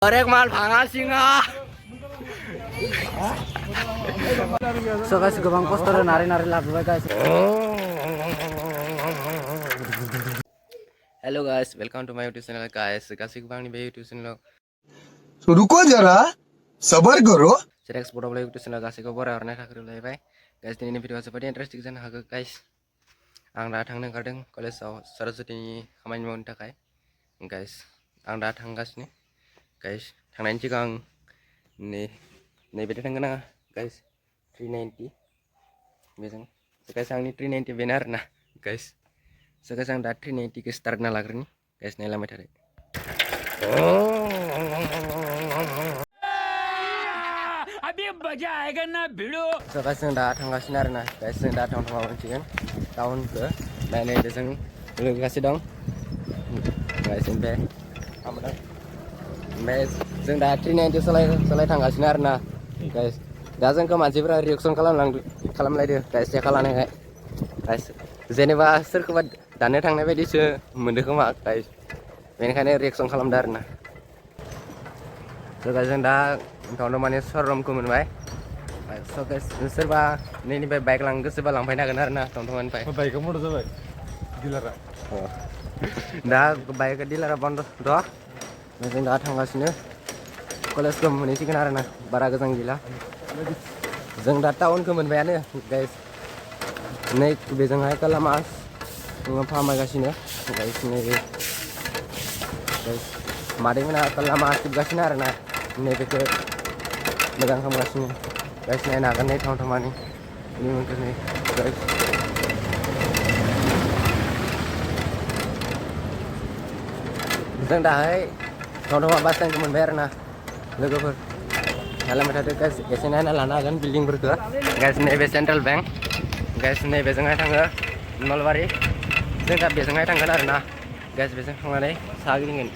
Orek mal bhanga singa. So guys, gobang poster nari-nari lagu guys. Hello guys, welcome to my YouTube channel guys. Kasih gobang nih YouTube channel. तो रुको जरा सबर करो Saya ekspor oleh YouTube channel kasih kabar karena kakak mulai baik. Guys ini video seperti interesting kan haga guys. Ang datang nang kadang college Saraswati kamar mau takai. Guys, ang datang gas nih. Guys, थांनायनि सिगां नैबे थांगोन आङो guys 390 बेजों guys आंनि 390 बेनो आरोना guys guys आं दा 390 खौ स्टार्ट ना लाग्रोनि गाइस नायलांबाय थादो अभी मजा आएगा ना भिड़ो गाइस जों दा थांगासिनो आरोना गाइस जों दा टाउन मोनसिगोन टाउनखौ नायनाय जों लोगोगासिनो दं गाइस ओमफ्राय जों दा 390 सालाय थांगासिनो आरोना गाइस दा जोंखौ मानसिफोरा रिएक्सन खालामलायदो गाइस चेक खालामनायखाय गाइस जेनेबा सोरखौबा दाननो थांनाय बायदिसो मोनदो खोमा गाइस बेनिखायनो रिएक्सन खालामदो आरोना गाइस जों दा टाउनाव माने श'रुमखौ मोनबाय स' गाइस सोरबा नैनिफ्राय बाइक लांनो गोसोबा लांफैनो हागोन आरोना टाउननिफ्राय बाइकआ मदद जाबाय डिलारा दा बाइक डिलारा बन्द र' जों दा थांगासिनो कलेजखौ मोनहैसिगोन आरोना बारा गोजान गैला जों दा टाउनखौ मोनबायानो गाइस नै बेजोंहाय कालामास फाहामगासिनो गाइस नैबे गाइस मादैमोना कालामास जोबगासिनो आरोना नैबेखौ मोजां खालामगासिनो गाइस नायनो हागोन नै थांथामानि नै गाइस जों दाहाय थांथामा बास स्टेन्डखौ मोनबाय आरोना लोगोफोर खालामबाय थादो गाइस एसे नायना लानो हागोन बिल्डिंफोरखौ गाइस नैबे सेन्ट्रेल बेंक गाइस नैबेजोंहाय थाङो नलबारि जों दा बेजोंहाय थांगोन आरोना गाइस बेजों थांनानै साहा गिदिंगोन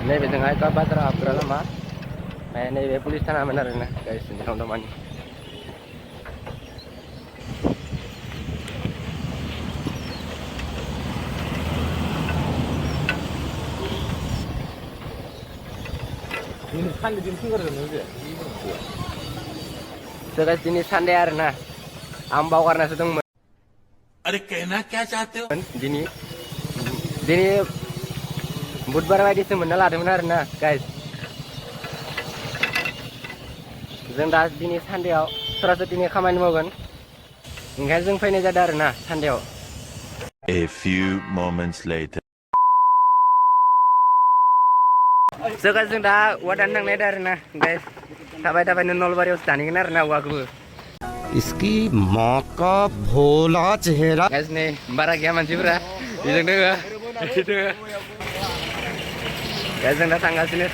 नैबेजोंहाय बाजाराव हाबग्रा लामा ओमफ्राय नैबे पुलिस थानामोन आरोना गाइस थांदोंमानि गाइस दिनै सानडे आरोना आं बावगारनासो दंमोन अरे कहना क्या चाहते हो दिनै बुधबार बायदिसो मोनना लादोंमोन आरोना गाइस जों दा दिनै सानडेआव सरासतिनि खामानि मावगोन ओंखायनो जों फैनाय जादों आरोना सानडेआव A few moments later. So guys जों दा औवा दाननो थांनाय जादों आरोना गाइस थाबायनो नलबारियावसो दानहैगोन आरोना औवाखौबो इसकी माँ का भोला चेहरा गाइस नै बारा गैया मानसिफोरा बेजों दोङो गाइस जों दा थांगासिनो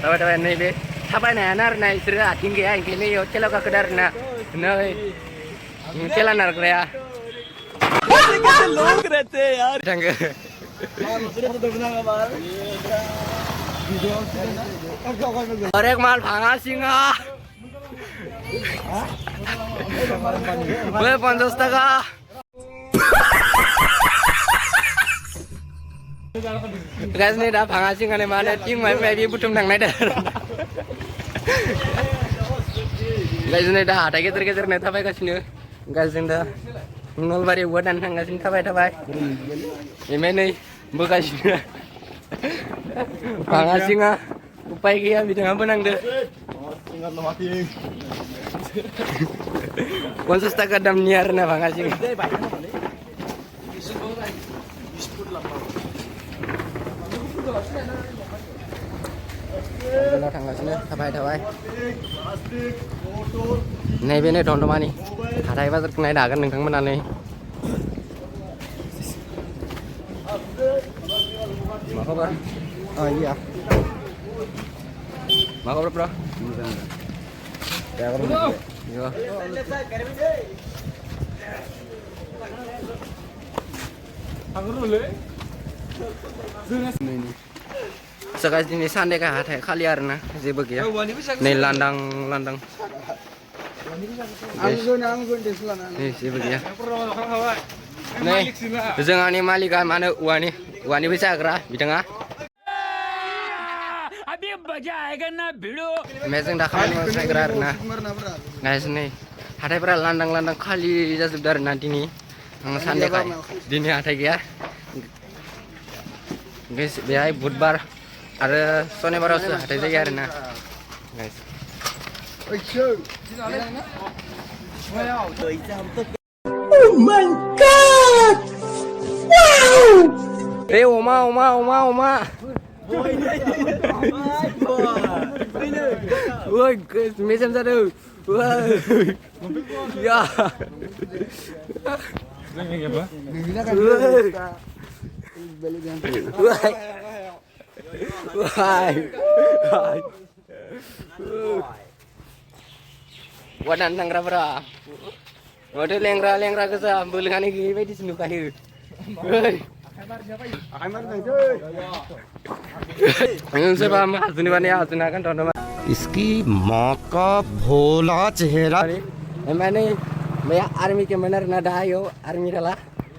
थाबाय नैबे थाबायनो हायाना आरोना बिसोरो आथिं गैया ओंखायनो इयाव थेलायाव गाखोदो आरोना नै थेला नारग्राया लोग रहते हैं यार थांगो अरे माल भाङा सिङा बै 50 टाका गाइस नै दा भाङा सिङानि माने टिं माबि बुथुम थांनाय दा गाइस नै दा हाथाय गेजेर थाबायगासिनो गाइस जों दा नलबारि औवा दाननो थांगासिनो थाबाय ओमफ्राय नै बोगासिनो भाङा सिङा उपाय गैया बिथाङा बोनांदो 50 टाका दामनि आरोना भाङा सिङा थांगासिनो थाबाय नैबे नै दन्दमानि हाथाय बाजारखौ नायनो हागोन नोंथांमोना नै मा खबर iya मा खबर bro yo So guys ini Sunday kah hatai kali arna जेबो गैया नै लांदां नै जेबो गैया नै जोंहानि मालिकआ मानो औवानि फैसा होग्रा बिथाङा जों दा खामानि मावग्रा आरोना गाइस नै हाथायफोरा लांदां खालि जाजोबदों आरोना दिनै आं सानदेखाय दिनै हाथाय गैया गाइस बेहाय बुधबार आरो शनिबारावसो हाथाय जायो आरोना guys Oh my God! Wow! Eh oma woi guys mesem satu woi ya wadan tangra bra waduh lengra kesa belengan ini bayi disenukahi इसकी माँ का भोला चेहरा मैंने मैं आर्मी के मैनर ना डायो आर्मी डाला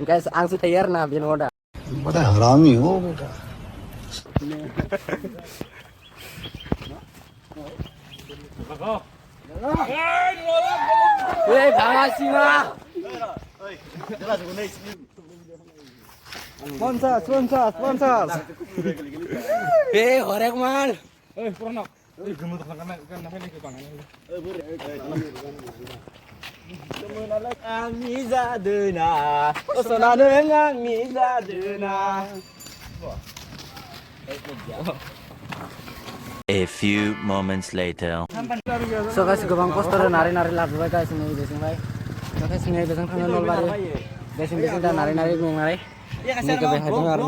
गैस आंसू तैयार ना बिनोडा बड़ा हरामी हो बेटा ए भागा सीमा sponsors eh horek mal pronok A few moments later. So guys gobang poster nari labubai guys ini besingbai so guys ini besang thang nolbari guys ini da nari mengnari ini ke behai dengar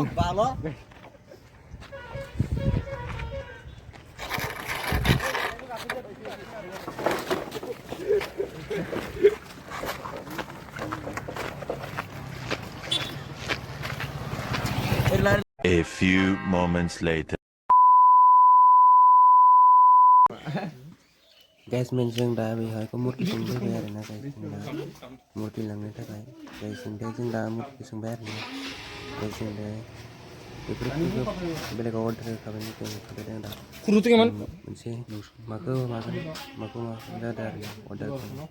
A few moments later. guys menjeng da behai ko murti sing bayar na guys murti langnya takai guys sing da murti sing bayar na guys sing da बेलेग order खालामनो फैदों दा खुरुत गैयामोन मोनसे माखौ जादों आरो order खालामनो